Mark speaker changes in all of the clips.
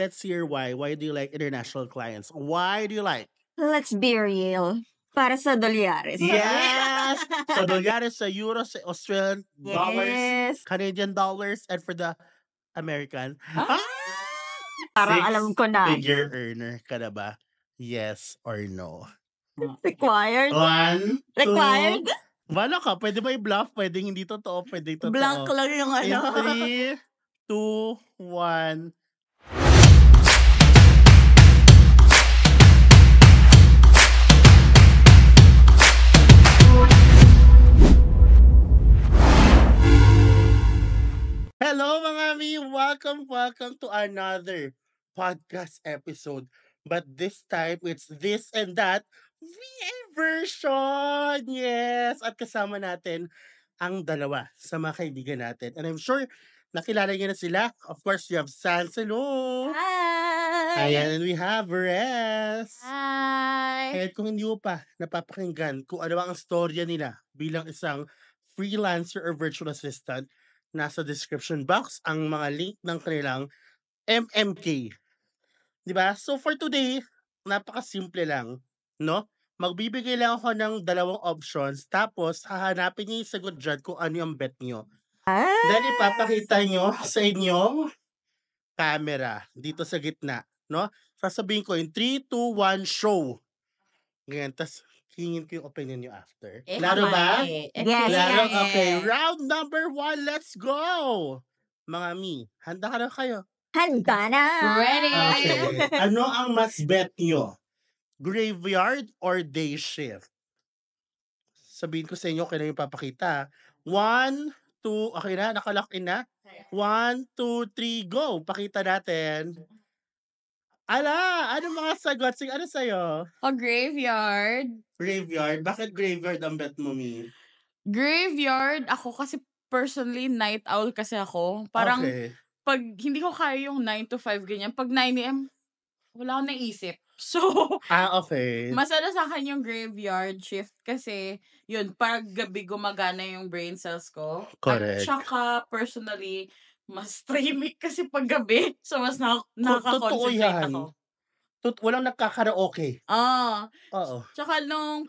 Speaker 1: Let's hear why. Why do you like international clients? Why do you like?
Speaker 2: Let's be real. Para sa dolyares.
Speaker 1: Yes! So, dolyares sa euros, sa Australian dollars,
Speaker 2: Yes.
Speaker 1: Canadian dollars, and for the American.
Speaker 2: Parang alam ko na.
Speaker 1: Figure earner ka na ba? Yes or no?
Speaker 2: Required.
Speaker 1: One,
Speaker 2: Required.
Speaker 1: two. Wala ka. Pwede ba i-bluff? Pwede hindi totoo. Pwede totoo.
Speaker 2: Blank lang yung
Speaker 1: In
Speaker 2: ano.
Speaker 1: 3, 2, 1. Hello mga mi! Welcome to another podcast episode. But this time, it's this and that VA version! Yes! At kasama natin ang dalawa sa mga kaibigan natin. And I'm sure nakilala niyo na sila. Of course, you have Sanselo.
Speaker 2: Hi.
Speaker 1: Ayan, and we have Res.
Speaker 2: Hi.
Speaker 1: Kaya kung hindi mo pa napapakinggan kung ano ang storya nila bilang isang freelancer or virtual assistant, nasa description box ang mga link ng kanilang MMK. Diba? So for today, napakasimple lang. No? Magbibigay lang ako ng dalawang options tapos hahanapin niyo yung sagot dyan kung ano yung bet nyo. Then ipapakita nyo sa inyong camera dito sa gitna. No? Sasabihin ko in 3, 2, 1, show. Ganyan. Tapos hingin ko yung opinion nyo after. Klaro ba?
Speaker 2: Yes.
Speaker 1: Klaro?
Speaker 2: yes.
Speaker 1: Okay. Round number 1, let's go! Mga mi, handa ka na kayo?
Speaker 2: Handa na.
Speaker 3: Ready.
Speaker 1: Okay. Ano ang mas bet nyo? Graveyard or day shift? Sabihin ko sa inyo, kailan yung papakita. 1, 2, okay na? Nakalock in na? 1, 2, 3, go! Pakita natin. Ala! Ano mga sagot? Sige, ano sa'yo?
Speaker 3: Graveyard.
Speaker 1: Graveyard? Bakit graveyard ang bet mo, Mi?
Speaker 3: Graveyard, ako kasi personally, night owl kasi ako. Parang,
Speaker 1: Okay.
Speaker 3: pag hindi ko kaya yung 9 to 5 ganyan, pag 9 a.m., wala akong naisip. So,
Speaker 1: Okay.
Speaker 3: mas ano sa akin yung graveyard shift kasi, yun, pag gabi gumagana yung brain cells ko.
Speaker 1: Correct.
Speaker 3: At saka, personally, mas streaming kasi pag gabi. So, mas
Speaker 1: Totoo
Speaker 3: nakaka-concentrate
Speaker 1: yan.
Speaker 3: ako.
Speaker 1: Walang nagkakaraoke. Oo.
Speaker 3: Tsaka nung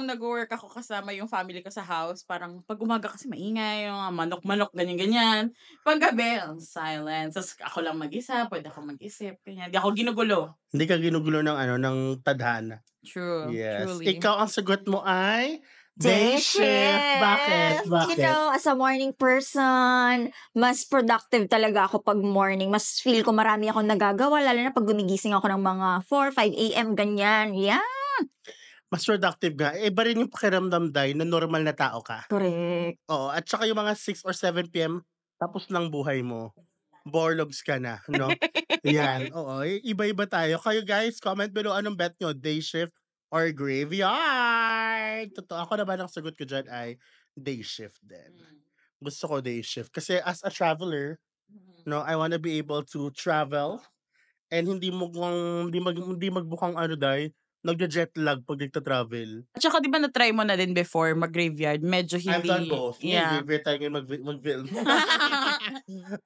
Speaker 3: nag-work ako kasama yung family ko sa house, parang pag umaga kasi maingay, yung mga manok-manok, ganyan-ganyan. Pag gabi, silence. Tapos ako lang mag-isa, pwede ako mag-isip, ganyan. Di ako ginugulo.
Speaker 1: Hindi ka ginugulo ng tadhana.
Speaker 3: True.
Speaker 1: Yes.
Speaker 3: Truly.
Speaker 1: Ikaw, ang sagot mo ay
Speaker 2: Day shift.
Speaker 1: Bakit?
Speaker 2: You know, as a morning person, mas productive talaga ako pag morning. Mas feel ko marami akong nagagawa, lalo na pag gumigising ako ng mga 4, 5 a.m. ganyan. Yeah.
Speaker 1: Mas productive nga. Iba rin yung pakiramdam, Day, na normal na tao ka.
Speaker 2: Correct.
Speaker 1: Oo. At saka yung mga 6 or 7 p.m., tapos ng buhay mo. Borlogs ka na, no? Yan. Oo. Iba-iba tayo. Kayo guys, comment below anong bet nyo. Day shift or graveyard? Totoo. Ako naman ang sagot ko dyan ay day shift din. Gusto ko day shift. Kasi as a traveler, no, I wanna be able to travel and hindi magbukang ano dahil nagja-jet lag pag nagta-travel.
Speaker 3: At saka di ba na-try mo na din before mag-graveyard? Medyo hindi.
Speaker 1: I've done both.
Speaker 3: Yeah.
Speaker 1: Graveyard tayo ngayon mag-film.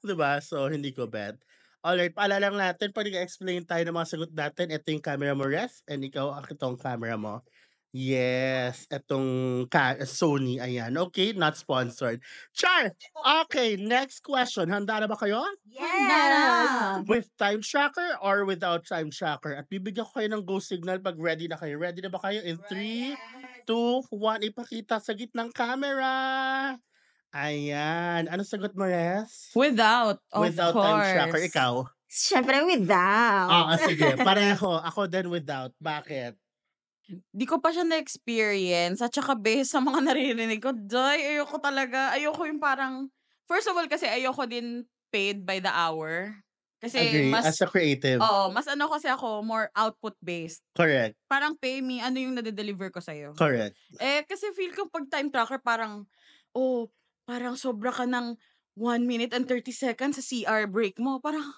Speaker 1: Diba? So, hindi ko bet. Alright, paalala lang natin, pag nag-explain tayo ng mga sagot natin, ito yung camera mo, Ref, and ikaw, itong camera mo. Yes, itong Sony, ayan. Okay, not sponsored. Char! Okay, next question. Handa na ba kayo?
Speaker 2: Yes.
Speaker 1: With time tracker or without time tracker? At bibigyan ko kayo ng go signal pag ready na kayo. Ready na ba kayo? In 3, 2, 1, ipakita sa gitnang camera. Ayan. Ano sagot mo, Res?
Speaker 3: Without, of
Speaker 1: Without
Speaker 3: course.
Speaker 1: time tracker. Ikaw?
Speaker 2: Siyempre without.
Speaker 1: Sige. Pareho. Ako din without. Bakit?
Speaker 3: Di ko pa siya na-experience. At saka based sa mga naririnig ko, ayoko talaga. Ayoko yung parang, first of all, kasi ayoko din paid by the hour. Kasi
Speaker 1: Agree.
Speaker 3: mas,
Speaker 1: As a creative.
Speaker 3: mas ano kasi ako, more output-based.
Speaker 1: Correct.
Speaker 3: Parang pay me, ano yung nade-deliver ko sa'yo.
Speaker 1: Correct.
Speaker 3: Kasi feel ko pag time tracker, parang sobra ka ng 1 minute and 30 seconds sa CR break mo. Parang,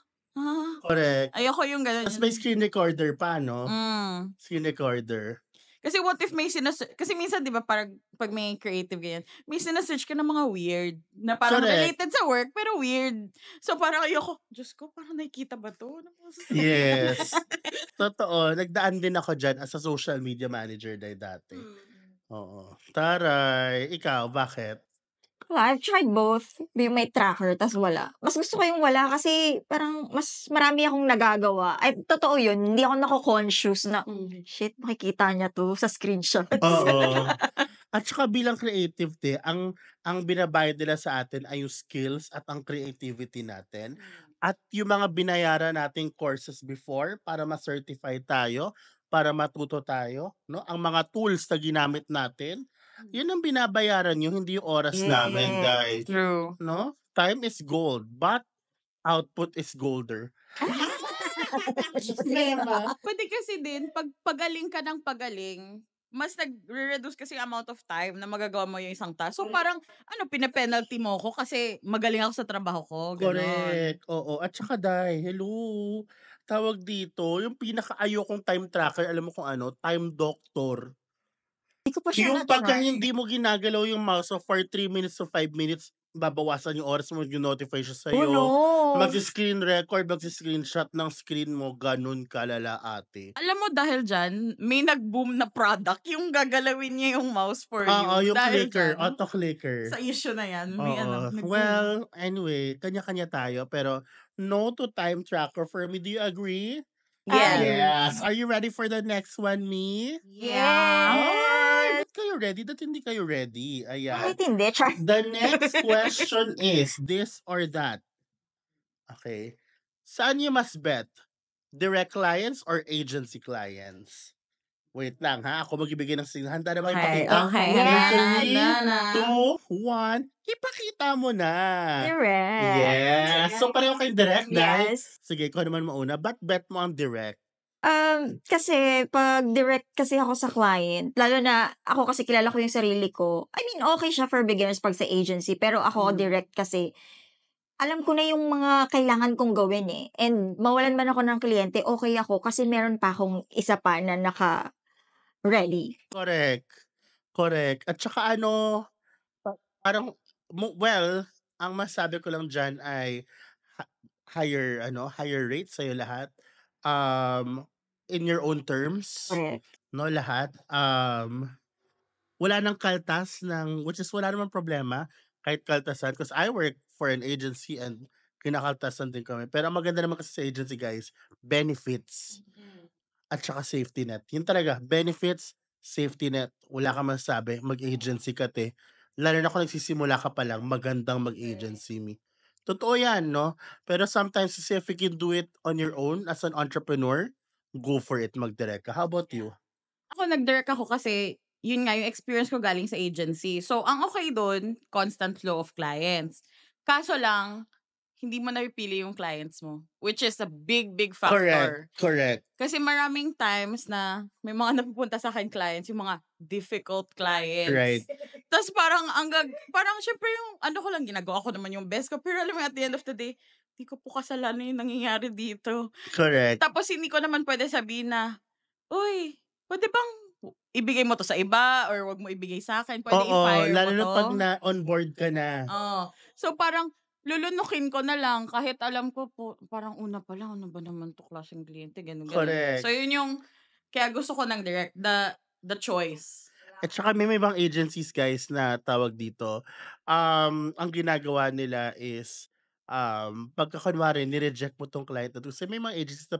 Speaker 1: Correct.
Speaker 3: ayoko yung gano'n.
Speaker 1: Tapos may screen recorder pa, no?
Speaker 3: Mm.
Speaker 1: Screen recorder.
Speaker 3: Kasi what if may kasi minsan 'di ba parang 'pag may creative ganyan, may sina-search ka ng mga weird na parang
Speaker 1: Correct.
Speaker 3: related sa work pero weird. So parang ayoko, Diyos ko parang nakikita ba 'to?
Speaker 1: Yes. Totoo, nagdaan din ako diyan as a social media manager dati. Oo. Taray, ikaw bakit?
Speaker 2: I've tried both, yung may tracker tas wala. Mas gusto ko yung wala kasi parang mas marami akong nagagawa. Ay totoo yun, hindi ako nako-conscious na, shit makikita niya 'to sa screenshots.
Speaker 1: Oo. At saka bilang creative ang binabayad nila sa atin ay yung skills at ang creativity natin. At yung mga binayaran nating courses before para ma-certify tayo, para matuto tayo, 'no? Ang mga tools na ginamit natin, yun ang binabayaran niyo, hindi yung oras namin,
Speaker 2: Yes.
Speaker 1: guys,
Speaker 3: True.
Speaker 1: 'no? Time is gold, but output is golder.
Speaker 3: Pwede kasi din 'pag pagaling ka ng pagaling, mas nagre-reduce kasi yung amount of time na magagawa mo yung isang task. So parang pina-penalty mo ko kasi magaling ako sa trabaho ko, gano'n.
Speaker 1: Correct, oo. At saka hello, tawag dito, yung pinaka-ayokong time tracker alam mo kung ano, time doctor.
Speaker 2: Hindi ko pa siya
Speaker 1: Yung pagka
Speaker 2: na-try.
Speaker 1: hindi mo ginagalaw yung mouse mo for 3 minutes to 5 minutes, babawasan yung oras mo, mag-no-notify siya
Speaker 2: Oh,
Speaker 1: sa'yo,
Speaker 2: no.
Speaker 1: screen record, screenshot ng screen mo, ganun kalala ate.
Speaker 3: Alam mo dahil diyan, may nag-boom na product yung gagalawin niya yung mouse for
Speaker 1: Oo,
Speaker 3: you.
Speaker 1: yung
Speaker 3: Dahil
Speaker 1: clicker,
Speaker 3: diyan,
Speaker 1: auto clicker.
Speaker 3: sa issue na 'yan may
Speaker 1: Oo.
Speaker 3: nag-boom.
Speaker 1: Well, anyway, kanya-kanya tayo pero no to time tracker for me. Do you agree?
Speaker 3: Yes.
Speaker 1: Yes. Are you ready for the next one, me?
Speaker 3: Yeah.
Speaker 1: Ay, ba't kayo ready? Ba't hindi kayo ready? Ayan.
Speaker 2: Kahit hindi, char.
Speaker 1: The next question is this or that. Okay. Saan you mas bet? Direct clients or agency clients? Wait lang ha, ako magbibigay ng signal. Handa na ba
Speaker 3: Okay,
Speaker 1: ipakita?
Speaker 3: okay.
Speaker 2: Yes.
Speaker 3: Handa na,
Speaker 1: Three,
Speaker 3: handa na.
Speaker 1: 2, 1, ipakita mo na.
Speaker 2: Direct.
Speaker 1: Yes. So pareho kayong direct, dahil
Speaker 2: Yes.
Speaker 1: sige, ikaw naman mauna. Ba't bet mo ang direct?
Speaker 2: Kasi 'pag direct kasi ako sa client, lalo na ako kasi kilala ko yung sarili ko. I mean, okay siya for beginners 'pag sa agency, pero ako direct kasi alam ko na yung mga kailangan kong gawin, eh. And mawalan man ako ng kliyente, okay ako kasi meron pa akong isa pa na naka-ready.
Speaker 1: Correct. Correct. At saka parang well, ang masabi ko lang diyan ay ha higher rate sa'yo lahat. In your own terms,
Speaker 2: Correct.
Speaker 1: 'no, lahat. Wala ng kaltas which is wala namang problema kahit kaltasan because I work for an agency and kinakaltasan din kami. Pero ang maganda naman kasi sa agency guys, benefits at saka safety net. Yun talaga, benefits, safety net. Wala kang masasabi, mag-agency ka lalo na kung nagsisimula ka pa lang, magandang mag-agency me. Totoo yan, no? Pero sometimes if you can do it on your own as an entrepreneur, go for it, mag-direct ka. How about you?
Speaker 3: Ako nag-direct ako kasi yun nga yung experience ko galing sa agency. So ang okay dun, constant flow of clients. Kaso lang, hindi mo napipili yung clients mo, which is a big
Speaker 1: Correct,
Speaker 3: factor.
Speaker 1: correct.
Speaker 3: Kasi maraming times na may mga napupunta sa akin clients, yung mga difficult clients.
Speaker 1: Right.
Speaker 3: Tapos parang syempre yung ko lang, ginagawa ko naman yung best ko. Pero alam mo, at the end of the day, di ko po kasalanan yung nangyayari dito.
Speaker 1: Correct.
Speaker 3: Tapos hindi ko naman pwede sabihin na, uy, pwede bang ibigay mo to sa iba or wag mo ibigay sa akin? Pwede
Speaker 1: Oo,
Speaker 3: i-fire mo
Speaker 1: lalo na
Speaker 3: to?
Speaker 1: 'pag na-on board ka na.
Speaker 3: Oo. So parang lulunukin ko na lang kahit alam ko po parang una pa lang, ano ba naman 'to klaseng kliyente, gano'n.
Speaker 1: Correct.
Speaker 3: So yun yung kaya gusto ko ng direct, the choice.
Speaker 1: At saka may ibang agencies guys na tawag dito, ang ginagawa nila is, pagka kunwari ni-reject mo 'tong client na 'to kasi may mga agencies na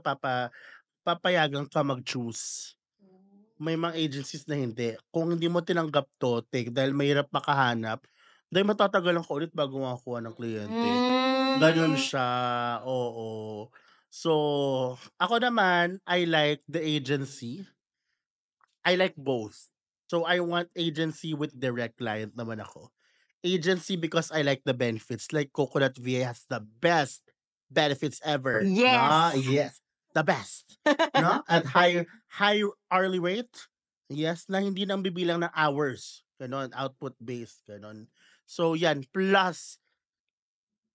Speaker 1: papayagan ka mag-choose. May mga agencies na hindi. Kung hindi mo tinanggap 'to, take dahil mahirap makahanap, dahil matatagalan ka ulit bago makakuha ng kliyente. Gano'n siya, oo. So, ako naman, I like the agency. I like both. So, I want agency with direct client naman ako. Agency because I like the benefits. Like Coconut VA has the best benefits ever. No?
Speaker 2: Yes.
Speaker 1: Yes. The best. No? At high hourly rate. Yes, na hindi nang bibilang ng hours. Ganon, output based. Ganon. So, yan. Plus,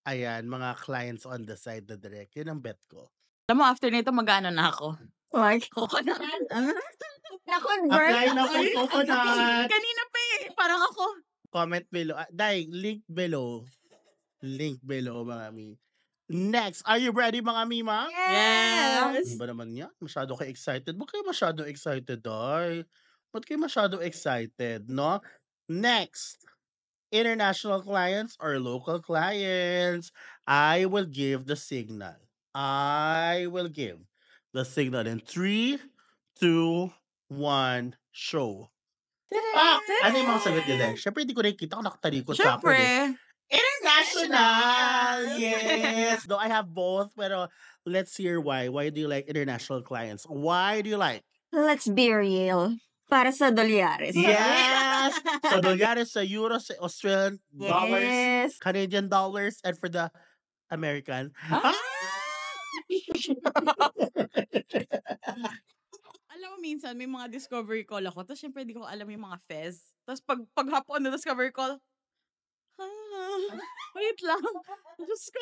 Speaker 1: ayan, mga clients on the side na direct. Yun ang bet ko.
Speaker 3: Alam mo after nito mag-aano na ako.
Speaker 2: Like,
Speaker 3: Coconut.
Speaker 2: Na-convert.
Speaker 1: Apply na kay Coconut.
Speaker 3: Kanina pa eh. Parang ako.
Speaker 1: Comment below. Dai, link below. Link below, mga mi. Next, are you ready, mga mima?
Speaker 2: Yes.
Speaker 1: Ano ba naman yan? Masyado kayo excited. Ba't kayo masyado excited, Day? Ba't kayo masyado excited, no? Next, international clients or local clients, I will give the signal. I will give the signal in 3, 2, 1, show. Ano yung mga sagot nila? Siyempre, hindi ko nakikita kung nakatalikod sa akin.
Speaker 3: Siyempre.
Speaker 1: International! Yes! Though I have both, pero let's hear why. Why do you like international clients? Why do you like?
Speaker 2: Let's be real. Para sa dolyares.
Speaker 1: Yes! Sa dolyares, sa euros, sa Australian dollars,
Speaker 2: Yes.
Speaker 1: Canadian dollars, and for the American.
Speaker 3: Alam mo, minsan may mga discovery call ako. Tapos syempre, di ko alam yung mga fez. Tapos pag hapon na discovery call, wait lang. Diyos ko.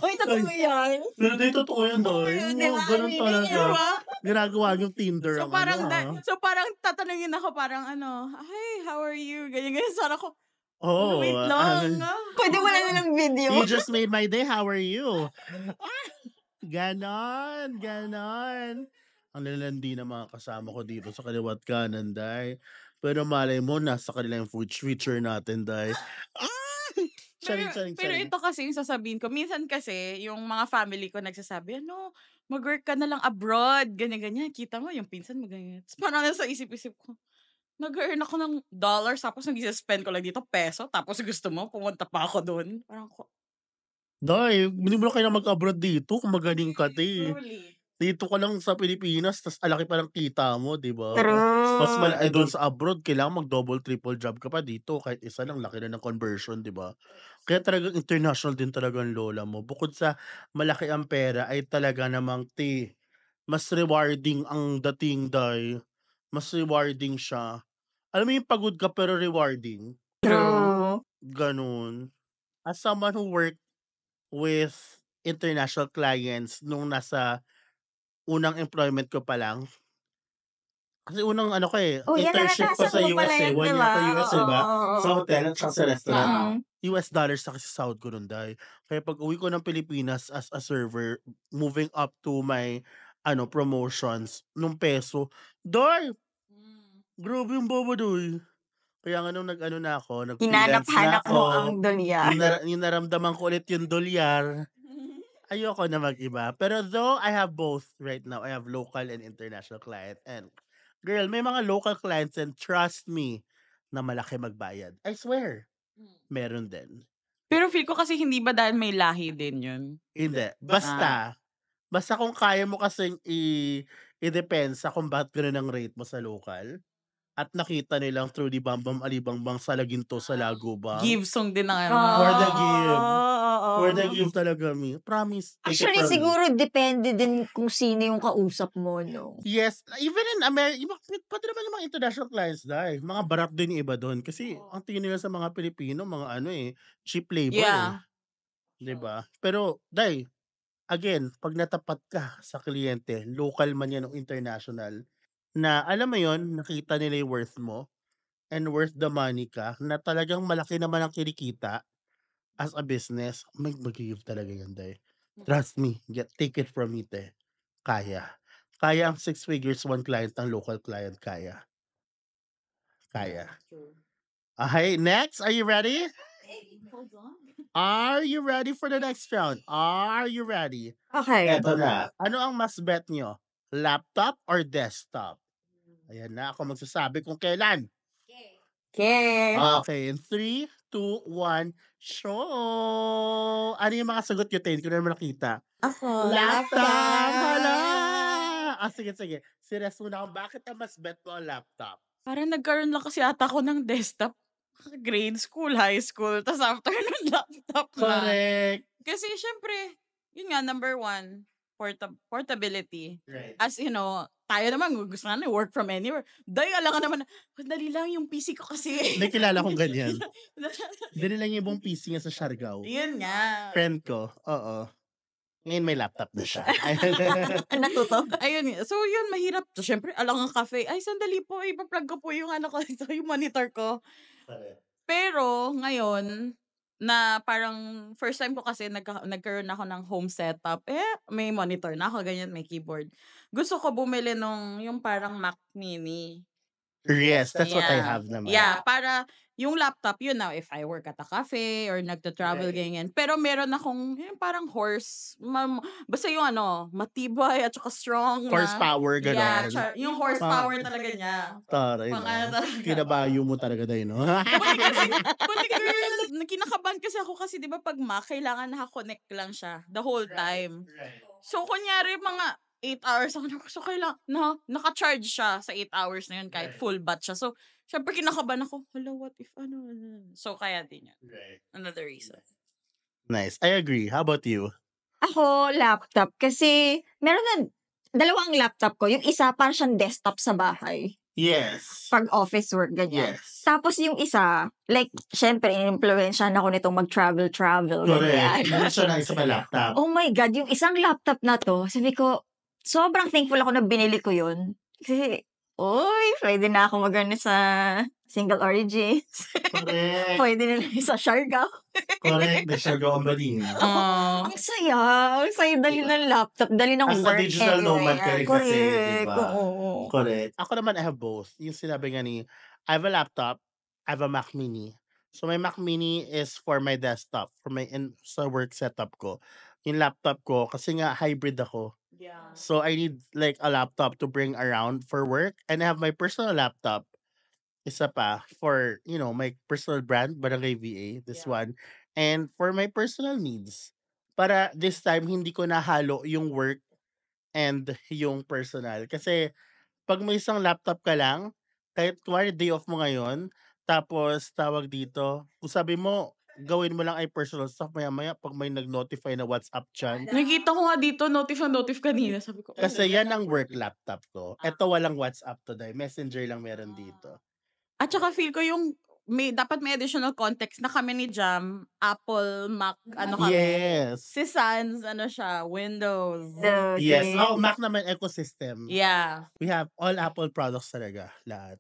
Speaker 2: Uy, totoo yan.
Speaker 1: Pero di totoo yan, Doy.
Speaker 2: Ayun, di ba?
Speaker 1: Ganun talaga.
Speaker 3: Diba?
Speaker 1: Ginagawa yung Tinder.
Speaker 3: So
Speaker 1: ang
Speaker 3: parang,
Speaker 1: ano,
Speaker 3: so parang tatanungin ako parang hi, how are you? Ganyan. Sana ako,
Speaker 1: Oh,
Speaker 3: wait lang.
Speaker 2: Pwede wala na ng video.
Speaker 1: You just made my day. How are you? Ganon, ganon. Ang lalandi na mga kasama ko dito sa kaliwat kanan, Day. Pero malay mo, nasa kanila yung future natin, Day.
Speaker 3: Pero ito kasi yung sasabihin ko. Minsan kasi, yung mga family ko nagsasabi, mag-work ka na lang abroad. Ganyan-ganyan. Kita mo, yung pinsan mo ganyan. Tapos parang nasa isip-isip ko, nag-earn ako ng dollars, tapos nag-spend ko lang dito peso, tapos gusto mo, pumunta pa ako doon. Parang ko,
Speaker 1: Day, hindi mo na kayo mag-abroad dito kung magaling ka, Day.
Speaker 3: truly.
Speaker 1: Dito ka lang sa Pilipinas, tas alaki pa ng kita mo, di ba?
Speaker 2: True.
Speaker 1: Mas malaki doon sa abroad, kailangan mag-double, triple job ka pa dito. Kahit isa lang, laki na ng conversion, di ba? Kaya talagang international din talaga ang lola mo. Bukod sa malaki ang pera, ay talaga namang mas rewarding ang dating, Day. Mas rewarding siya. Alam mo yung pagod ka pero rewarding?
Speaker 2: True.
Speaker 1: Ganun. As someone who worked with international clients nung nasa unang employment ko pa lang. Kasi unang internship ko sa US eh. 1 year ko US, diba? Sa hotel at saka sa restaurant. US dollars na kasi sahod ko nun, Day. Kaya pag uwi ko ng Pilipinas as a server, moving up to my promotions, nung peso, Day, grabe yung bobo, Day. Kaya nga nung na ako, nag-freelance na
Speaker 2: Hinanap-hanap
Speaker 1: ako.
Speaker 2: mo ang dolyar.
Speaker 1: Yung naramdaman ko ulit yung dolyar. Ayoko na mag-iba. Pero though I have both right now, I have local and international client. And girl, may mga local clients and trust me na malaki magbayad. I swear. Meron din.
Speaker 3: Pero feel ko kasi hindi ba dahil may lahi din yun?
Speaker 1: Hindi. Basta kung kaya mo kasing i-depensa kung bakit ganun ang rate mo sa local. At nakita nilang through di bambam alibangbang sa laginto sa lagubang.
Speaker 3: Give song din na
Speaker 1: For the give. For the give talaga, me. Promise. Take it
Speaker 2: Actually,
Speaker 1: from me.
Speaker 2: siguro depende din kung sino yung kausap mo, no?
Speaker 1: Yes, even in America, pati naman yung mga international clients, Day. Mga barat din yung iba doon. Kasi ang tingin nila sa mga Pilipino, mga cheap labor.
Speaker 3: Yeah.
Speaker 1: Diba? Pero, Day, again, pag natapat ka sa kliyente, local man yan o international, na alam mo yon, nakita nila yung worth mo, and worth the money ka, na talagang malaki naman ang kinikita as a business, mag-give talaga yan, Day. Trust me, take it from me, te. Kaya. Kaya ang 6 figures, 1 client ng local client, kaya. Kaya. Okay, next, are you ready?
Speaker 3: Hold on.
Speaker 1: Are you ready for the next round? Are you ready?
Speaker 2: Okay.
Speaker 1: Eto na. Ano ang mas bet nyo? Laptop or desktop? Ayan na, ako magsasabi kung kailan.
Speaker 2: Okay.
Speaker 1: Okay, in 3, 2, 1, show! Ano yung mga sagot nyo, Tin? Kung naman nakita.
Speaker 2: Ako.
Speaker 1: Laptop! Hala! Sige. Serious muna ako. Bakit ang mas bet mo ang laptop?
Speaker 3: Parang nagkaroon lang kasi ata ako ng desktop. Grade school, high school. Tapos after ng laptop na.
Speaker 1: Correct.
Speaker 3: Kasi syempre, yun nga, number 1, portability.
Speaker 1: Right.
Speaker 3: As you know, tayo naman, gusto na work from anywhere. Dahil alam ka naman, dali lang yung PC ko kasi.
Speaker 1: May kilala kong ganyan. Dali lang yung ibang PC niya sa Siargao.
Speaker 3: Yun nga.
Speaker 1: Friend ko. Oo. Ngayon may laptop na siya.
Speaker 2: Natuto.
Speaker 3: Ayun, so yun, mahirap. So, syempre, alang ang cafe. Ay, sandali po, ipa-plug ko po yung ano ko, ito, yung monitor ko. Pero, ngayon, na parang first time ko kasi nagkaroon ako ng home setup. May monitor na ako, ganyan, may keyboard. Gusto ko bumili nung yung parang Mac Mini.
Speaker 1: Yes, that's what I
Speaker 3: Yeah.
Speaker 1: have naman.
Speaker 3: Yeah, para yung laptop, yun na, if I work at a cafe or nagta-travel,
Speaker 1: Right.
Speaker 3: ganyan. Pero meron akong yung parang horse, basta yung ano, matibay at saka strong
Speaker 1: Horsepower,
Speaker 3: na. Yeah,
Speaker 1: gano'n.
Speaker 3: yung horsepower talaga niya.
Speaker 1: Taray,
Speaker 3: Pang ano
Speaker 1: no?
Speaker 3: talaga.
Speaker 1: Kinabayo mo talaga tayo, no?
Speaker 3: Buti girl, kinakabahan kasi ako kasi di ba pag Mac, kailangan naka-connect lang siya the whole time. So, kunyari mga 8 hours ako, so kailangan, naka-charge siya sa 8 hours na yun kahit full bat siya. So, syempre kinakabahan ako, hala, what if ano. So, kaya din yun. Another reason.
Speaker 1: Nice. I agree. How about you?
Speaker 2: Ako, laptop. Kasi, meron na, dalawang laptop ko. Yung isa, parang siyang desktop sa bahay.
Speaker 1: Yes.
Speaker 2: Pag office work, ganyan.
Speaker 1: Yes.
Speaker 2: Tapos yung isa, like, syempre, in-influensyahan ako nitong mag-travel,
Speaker 1: Correct.
Speaker 2: ganyan.
Speaker 1: Meron siya na isa pa laptop.
Speaker 2: Oh my God, yung isang laptop na to, sabi ko, sobrang thankful ako na binili ko yun. Kasi, pwede na ako magano sa single origins.
Speaker 1: Correct.
Speaker 2: Pwede na lang sa Siargao.
Speaker 1: Correct. The Siargao Balina.
Speaker 2: Ang saya. Ang saya dali ng laptop, dali ng
Speaker 1: As a
Speaker 2: work
Speaker 1: digital nomad ka rin kasi,
Speaker 2: Correct.
Speaker 1: diba?
Speaker 2: Oo.
Speaker 1: Correct. Ako naman, I have both. Yung sinabi nga ni, I have a laptop, I have a Mac Mini. So, my Mac Mini is for my desktop, for my sa work setup ko. Yung laptop ko, kasi nga hybrid ako.
Speaker 3: Yeah.
Speaker 1: So, I need like a laptop to bring around for work. And I have my personal laptop. Isa pa for, my personal brand, Barangay VA, this
Speaker 3: Yeah.
Speaker 1: one. And for my personal needs. Para this time, hindi ko nahalo yung work and yung personal. Kasi, pag may isang laptop ka lang, kahit kuwari day off mo ngayon, tapos tawag dito, kung sabi mo, gawin mo lang ay personal stuff, maya-maya pag may nag-notify na WhatsApp chat.
Speaker 3: Nakikita ko nga dito, notif kanina. Sabi ko,
Speaker 1: Kasi yan ang work laptop ko. Ito walang WhatsApp today. Messenger lang meron dito.
Speaker 3: At saka feel ko yung dapat may additional context na kami ni Jam, Apple, Mac, ano kami.
Speaker 1: Yes.
Speaker 3: Si Sans, ano siya, Windows.
Speaker 1: Yes. Oh, Mac naman ecosystem.
Speaker 3: Yeah.
Speaker 1: We have all Apple products talaga. Lahat.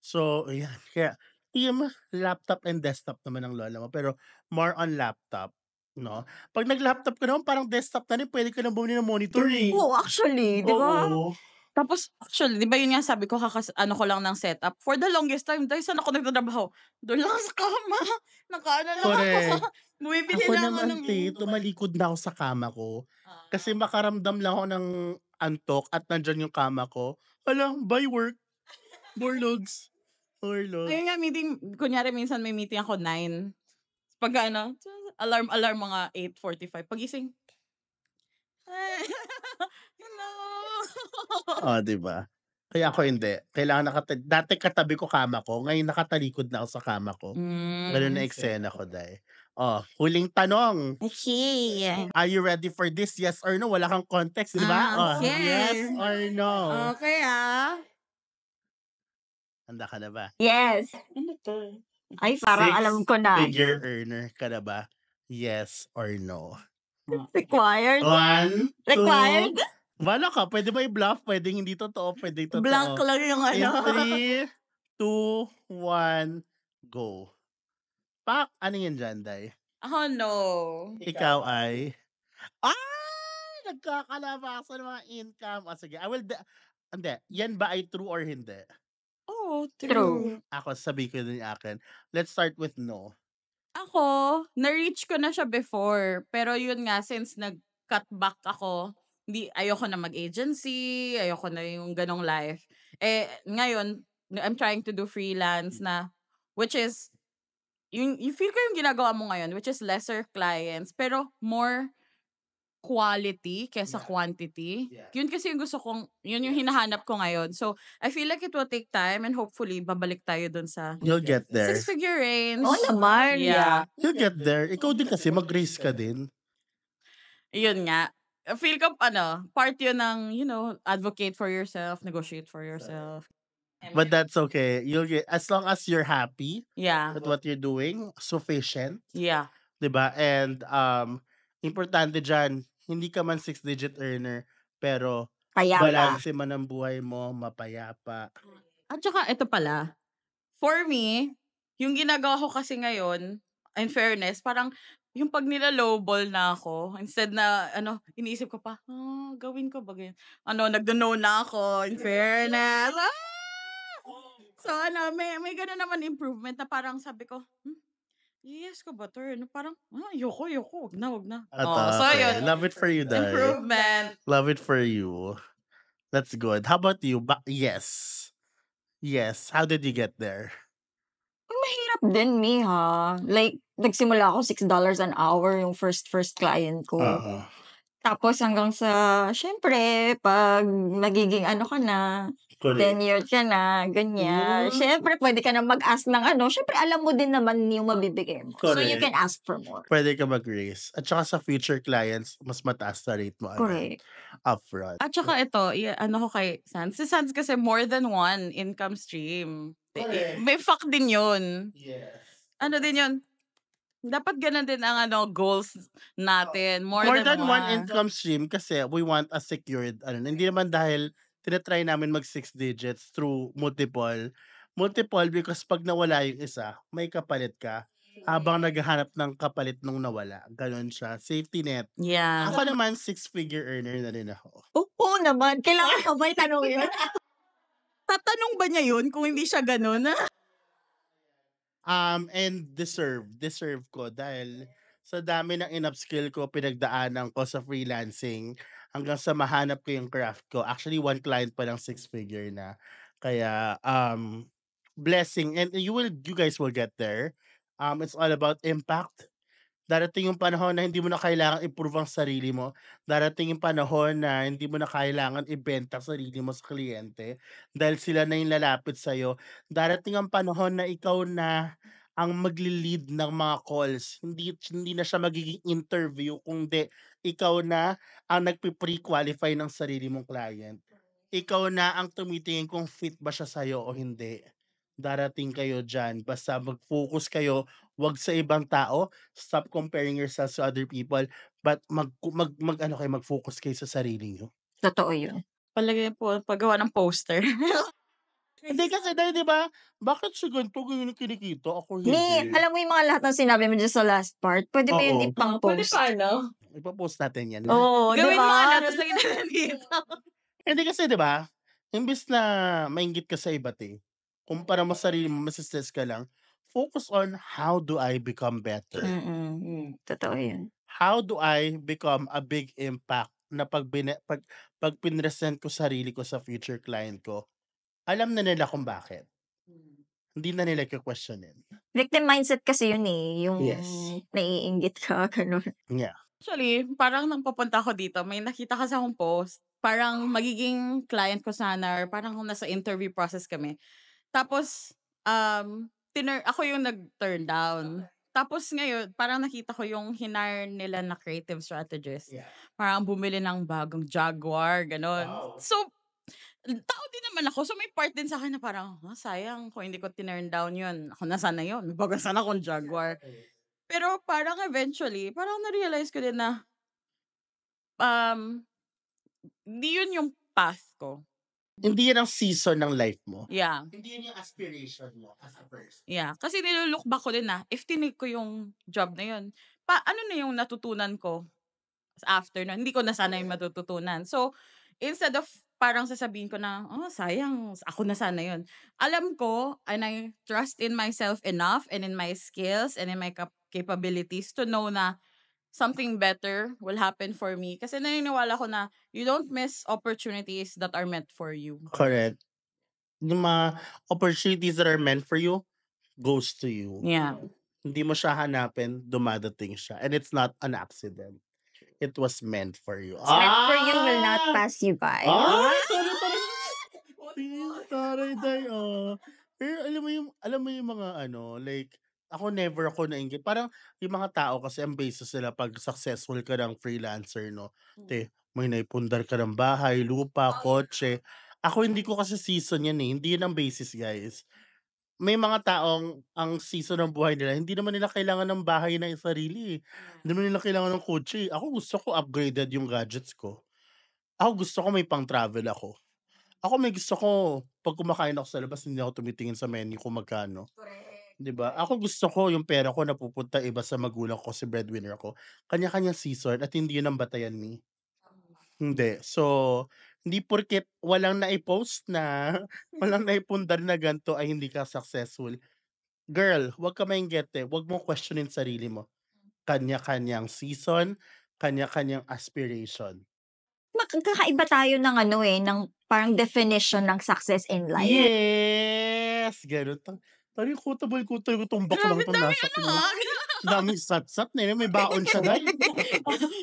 Speaker 1: So, yan. Kaya, team laptop and desktop naman ang lola mo. Pero, more on laptop. No? Pag nag-laptop ka naman, parang desktop na rin, pwede ka na bumili ng monitor eh.
Speaker 2: Oo, actually, di ba?
Speaker 1: Oo.
Speaker 3: Tapos, actually, di ba yun nga sabi ko, ano ko lang ng setup. For the longest time, dahil saan ako nagtatrabaho? Doon lang sa kama. Nakaano lang ako.
Speaker 1: Correct.
Speaker 3: Bumibili
Speaker 1: Ako
Speaker 3: lang ako
Speaker 1: naman,
Speaker 3: ng...
Speaker 1: tumalikod na ako sa kama ko. Kasi makaramdam lang ako ng antok at nandyan yung kama ko. Hala, by work. Borlogs.
Speaker 3: Ayun nga, meeting, kunyari minsan may meeting ako 9. Pag ano, alarm mga 8:45. Pagising. Hello.
Speaker 1: Diba? Kaya ako hindi. Kailangan dati katabi ko kama ko, ngayon nakatalikod na ako sa kama ko. Ganun na eksena ko, day. Huling tanong.
Speaker 2: Okay.
Speaker 1: Are you ready for this? Yes or no? Wala kang context, di ba?
Speaker 3: Okay.
Speaker 1: Yes or no?
Speaker 3: Okay,
Speaker 1: Handa ka na ba?
Speaker 2: Yes.
Speaker 3: Ano to?
Speaker 2: Ay, parang
Speaker 1: Six
Speaker 2: alam ko na.
Speaker 1: Figure earner ka na ba? Yes or no?
Speaker 2: Required?
Speaker 1: 1, 2,
Speaker 2: Required?
Speaker 1: wala ka. Pwede ba i-bluff? Pwede hindi totoo. Pwede totoo.
Speaker 3: Blank lang yung
Speaker 1: In
Speaker 3: ano.
Speaker 1: 3, 2, 1, go. Pak! Ano yan dyan, Day?
Speaker 3: Oh, no.
Speaker 1: Ikaw ay... Nagkakalabasan ng mga income. Sige, I will... Hindi. Yan ba ay true or hindi?
Speaker 3: Oh,
Speaker 2: True.
Speaker 1: Ako, sabi ko din akin. Let's start with no.
Speaker 3: Ako, na-reach ko na siya before. Pero yun nga, since nag-cut back ako, ayoko na mag-agency, ayoko na yung ganong life. Ngayon, I'm trying to do freelance na, which is, yung feel ko yung ginagawa mo ngayon, which is lesser clients, pero more quality kesa quantity.
Speaker 1: Yeah.
Speaker 3: Yun kasi yung gusto kong, yun yung hinahanap ko ngayon. So, I feel like it will take time and hopefully, babalik tayo dun sa
Speaker 1: You'll get there.
Speaker 3: 6-figure range.
Speaker 2: Oo naman.
Speaker 3: Yeah.
Speaker 1: You'll get there. Ikaw din kasi, mag-raise ka din.
Speaker 3: Yun nga. Feel ko, part yun ng, advocate for yourself, negotiate for yourself.
Speaker 1: But that's okay. You'll get, as long as you're happy
Speaker 3: Yeah.
Speaker 1: with what you're doing, sufficient.
Speaker 3: Yeah.
Speaker 1: Diba? And, importante dyan, Hindi ka man six-digit earner, pero
Speaker 2: Payapa.
Speaker 1: balanse man ang buhay mo, mapayapa.
Speaker 3: At saka ito pala, for me, yung ginagawa ko kasi ngayon, in fairness, parang yung 'pag nila-lowball na ako, instead na ano, iniisip ko pa, gawin ko ba ganyan? Ano, nagno-no na ako, in fairness. So ano, may gano'n naman improvement na parang sabi ko, yes ko ba 'to? Ano, parang, ayoko, wag na. So
Speaker 1: Okay.
Speaker 3: ayun,
Speaker 1: Love it for you, Day.
Speaker 3: improvement.
Speaker 1: Love it for you. That's good. How about you? Yes. Yes. How did you get there?
Speaker 2: Mahirap din, ha. Like, nagsimula ako $6 an hour yung first client ko.
Speaker 1: Oo.
Speaker 2: Tapos hanggang sa, syempre, 'pag magiging ano ka na,
Speaker 1: Correct.
Speaker 2: tenured ka na, ganyan. Syempre, pwede ka na mag-ask ng ano, syempre alam mo din naman yung mabibigay mo. So, you
Speaker 1: Correct.
Speaker 2: can ask for more.
Speaker 1: Pwede ka mag-raise. At saka sa future clients, mas mataas na rate mo agad.
Speaker 2: Correct.
Speaker 1: Upfront.
Speaker 3: At saka ito, ano ko kay Sans. Si Sans kasi more than one income stream.
Speaker 1: Correct.
Speaker 3: May fact din yun.
Speaker 1: Yes.
Speaker 3: Ano din yun? Dapat ganun din ang goals natin. More
Speaker 1: than one
Speaker 3: one.
Speaker 1: income stream kasi we want a secured, hindi naman dahil tinatry namin mag 6 digits through multiple. Multiple because pag nawala yung isa, may kapalit ka habang naghahanap ng kapalit nung nawala. Ganon siya. Safety net.
Speaker 3: Yeah.
Speaker 1: Ako naman, 6-figure earner na rin ako.
Speaker 2: Oo naman. Kailangan ka ba itanong yun?
Speaker 3: Tatanong ba niya yun kung hindi siya ganun?
Speaker 1: And deserve ko dahil sa dami ng in-upskill ko, pinagdaanan ko sa freelancing hanggang sa mahanap ko yung craft ko. Actually, one client pa lang 6-figure na. Kaya, blessing and you guys will get there. It's all about impact. Darating yung panahon na hindi mo na kailangang improve ang sarili mo. Darating yung panahon na hindi mo na kailangan ibenta ang sarili mo sa kliyente dahil sila na yung lalapit sa'yo. Darating ang panahon na ikaw na ang magli-lead ng mga calls. Hindi na siya magiging interview kundi ikaw na ang nagpe-pre-qualify ng sarili mong client. Ikaw na ang tumitingin kung fit ba siya sa'yo o hindi. Darating kayo diyan, basta mag-focus kayo, 'wag sa ibang tao, stop comparing yourselves to other people, but mag-ano kayo, mag-focus kayo sa sarili niyo.
Speaker 2: Totoo yun.
Speaker 3: Palagay po, paggawa ng poster.
Speaker 1: Hindi kasi dahil 'di ba, bakit si ganito ganyan ang kinikita, ako hindi.
Speaker 2: Alam mo yung mga lahat ng sinabi mo dyan sa last part, pwede ba yun
Speaker 1: Oo.
Speaker 2: ipang-post?
Speaker 3: Pwede pa, no?
Speaker 1: Ipo-post natin 'yan.
Speaker 2: Oo, di
Speaker 3: Gawin mo
Speaker 2: ba?
Speaker 3: tapos lagyan natin dito.
Speaker 1: Hindi kasi 'di ba, imbes na mainggit ka sa iba kumpara mo sarili mo, mase-stress ka lang, focus on how do I become better?
Speaker 2: Totoo yun.
Speaker 1: How do I become a big impact na pag pinresent ko sarili ko sa future client ko, alam na nila kung bakit. Hindi na nila ke-questionin.
Speaker 2: Victim mindset kasi yun, yung
Speaker 1: Yes.
Speaker 2: naiinggit ka, ganun.
Speaker 1: Yeah.
Speaker 3: Actually, parang nang papunta ako dito, may nakita kasi akong post. Parang magiging client ko sana or parang nasa interview process kami. Tapos, ako yung nag-turn down. Tapos ngayon, parang nakita ko yung hinire nila na creative strategist.
Speaker 1: Yeah.
Speaker 3: Parang bumili ng bagong Jaguar, ganon.
Speaker 1: Wow.
Speaker 3: So, tao din naman ako. So, may part din sa akin na parang, sayang kung hindi ko tinurn down yun. Ako na sana yun. May bago sana akong Jaguar. Pero parang eventually, parang na-realize ko din na, di yun yung path ko.
Speaker 1: Hindi yan ang season ng life mo.
Speaker 3: Yeah.
Speaker 1: Hindi yan yung aspiration mo as a person.
Speaker 3: Yeah. Kasi nilook back ko din na, if tinake ko yung job na yun, ano na yung natutunan ko after na? Hindi ko na sana yung matututunan. So, instead of parang sasabihin ko na, sayang, ako na sana yun. Alam ko, and I trust in myself enough and in my skills and in my capabilities to know na something better will happen for me. Kasi naniniwala ko na you don't miss opportunities that are meant for you.
Speaker 1: Correct. Yung mga opportunities that are meant for you, goes to you.
Speaker 3: Yeah.
Speaker 1: Hindi mo siya hanapin, dumadating siya. And it's not an accident. It was meant for you.
Speaker 2: Meant for you will not pass you by.
Speaker 1: Taray day, Pero alam mo yung mga like, ako never ako nainggit. Parang yung mga tao kasi ang basis nila pag successful ka ng freelancer, no? May naipundar ka ng bahay, lupa, kotse. Ako hindi ko kasi season yan eh. Hindi yan ang basis, guys. may mga taong ang season ng buhay nila hindi naman nila kailangan ng bahay na sarili, eh. Hindi naman nila kailangan ng kotse, eh. Ako gusto ko upgraded yung gadgets ko. Ako gusto ko may pang-travel ako. Ako may gusto ko 'pag kumakain ako sa labas hindi ako tumitingin sa menu kung magkano,
Speaker 2: Correct.
Speaker 1: 'di ba? Ako gusto ko yung pera ko napupunta iba sa magulang ko kasi breadwinner ako. Kanya-kanyang season at hindi yun ang batayan ni. Hindi. So, hindi porket walang nai-post na, walang naipundar na gan'to ay hindi ka successful. Girl, 'wag ka mainggete, 'wag mong questionin sarili mo. Kanya-kanyang season, kanya-kanyang aspiration.
Speaker 2: Magkakaiba tayo ng ano, eh, ng parang definition ng success in life.
Speaker 1: Yes! Gano'n parang quotable ko 'tong baklang
Speaker 3: Grabe
Speaker 1: 'to
Speaker 3: dami
Speaker 1: nasa
Speaker 3: ano,
Speaker 1: kanya. Daming satsat na yun, may baon siya dahil.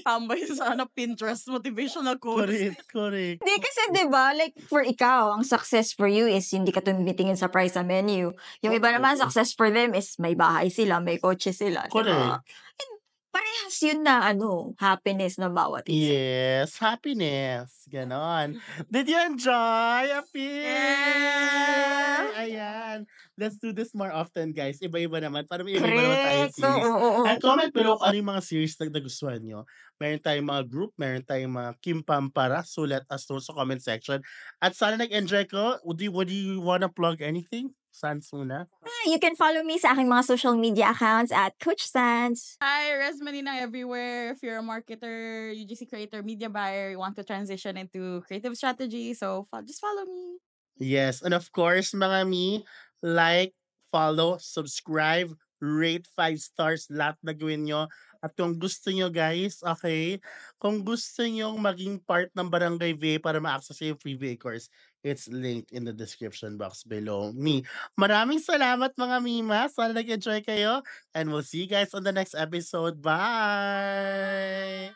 Speaker 3: Tambay sa ano, Pinterest motivational quotes.
Speaker 1: Correct, correct.
Speaker 2: Hindi kasi 'di ba, like for ikaw, ang success for you is hindi ka tumitingin sa price sa menu. Yung iba naman
Speaker 1: Oo.
Speaker 2: success for them is may bahay sila, may kotse sila, 'di ba?
Speaker 1: Correct.
Speaker 2: And parehas yun na ano, happiness ng bawat isa.
Speaker 1: Yes, happiness, gano'n. Did you enjoy, Api?
Speaker 3: Yeah!
Speaker 1: Ayan, let's do this more often, guys. Iba-iba naman para may iba-iba naman tayong
Speaker 2: Correct.
Speaker 1: series.
Speaker 2: Oo.
Speaker 1: And comment below kung ano yung mga series na nagustuhan niyo. Meron tayong mga group, meron tayong mga Kim Pampara, so let us know sa comment section. At sana nag-enjoy ko. Would you wanna plug anything? Sans muna?
Speaker 2: You can follow me sa aking mga social media accounts at Coach Sans.
Speaker 3: Hi, Rez Manina everywhere. If you're a marketer, UGC creator, media buyer, you want to transition into creative strategy, so just follow me.
Speaker 1: Yes, and of course, mga mi, like, follow, subscribe, rate 5 stars, lahat na gawin nyo. At kung gusto nyo guys, okay, kung gusto nyo maging part ng Barangay VA para ma-access yung free VA course, it's linked in the description box below me. Maraming salamat mga mima. Sana nag-enjoy kayo. And we'll see you guys on the next episode. Bye!